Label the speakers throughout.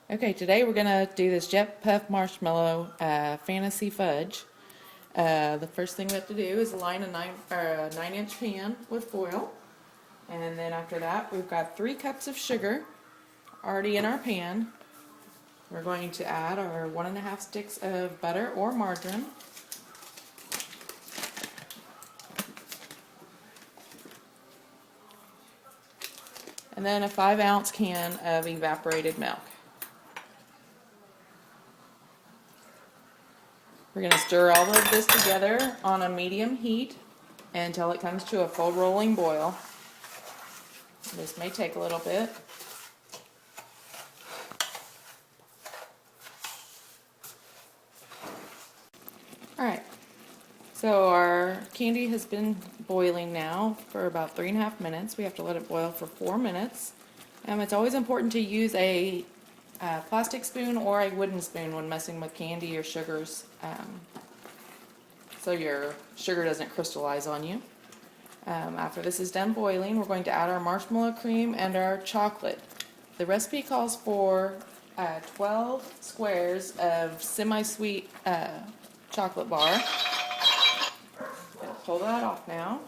Speaker 1: Okay, today we're going to do this Jet Puff Marshmallow Fantasy Fudge. The first thing we have to do is line a 9-inch pan with foil. And then after that, we've got 3 cups of sugar already in our pan. We're going to add our 1.5 sticks of butter or margarine. And then a 5-ounce can of evaporated milk. We're going to stir all of this together on a medium heat until it comes to a full rolling boil. This may take a little bit. Alright, so our candy has been boiling now for about 3.5 minutes. We have to let it boil for 4 minutes. It's always important to use a plastic spoon or a wooden spoon when messing with candy or sugars, so your sugar doesn't crystallize on you. After this is done boiling, we're going to add our marshmallow cream and our chocolate. The recipe calls for 12 squares of semi-sweet chocolate bar. Pull that off now.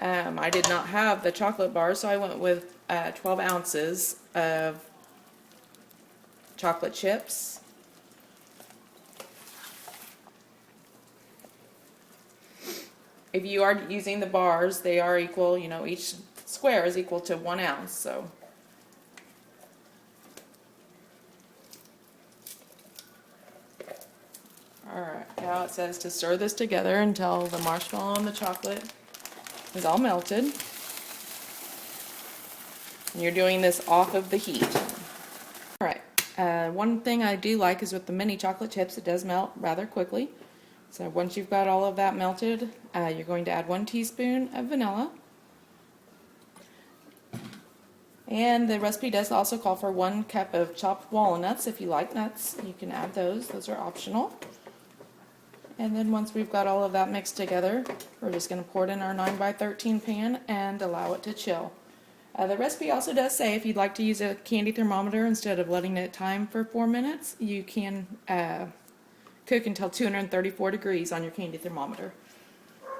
Speaker 1: I did not have the chocolate bar, so I went with 12 ounces of chocolate chips. If you are using the bars, they are equal, each square is equal to 1 ounce, so. Alright, now it says to stir this together until the marshmallow and the chocolate is all melted. And you're doing this off of the heat. Alright, one thing I do like is with the mini chocolate chips, it does melt rather quickly. So once you've got all of that melted, you're going to add 1 teaspoon of vanilla. And the recipe does also call for 1 cup of chopped walnuts. If you like nuts, you can add those. Those are optional. And then once we've got all of that mixed together, we're just going to pour it in our 9x13 pan and allow it to chill. The recipe also does say if you'd like to use a candy thermometer instead of letting it time for 4 minutes, you can cook until 234 degrees on your candy thermometer.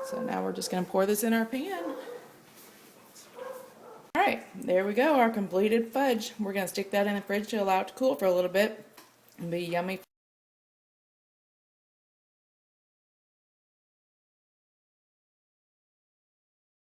Speaker 1: So now we're just going to pour this in our pan. Alright, there we go, our completed fudge. We're going to stick that in the fridge to allow it to cool for a little bit and be yummy.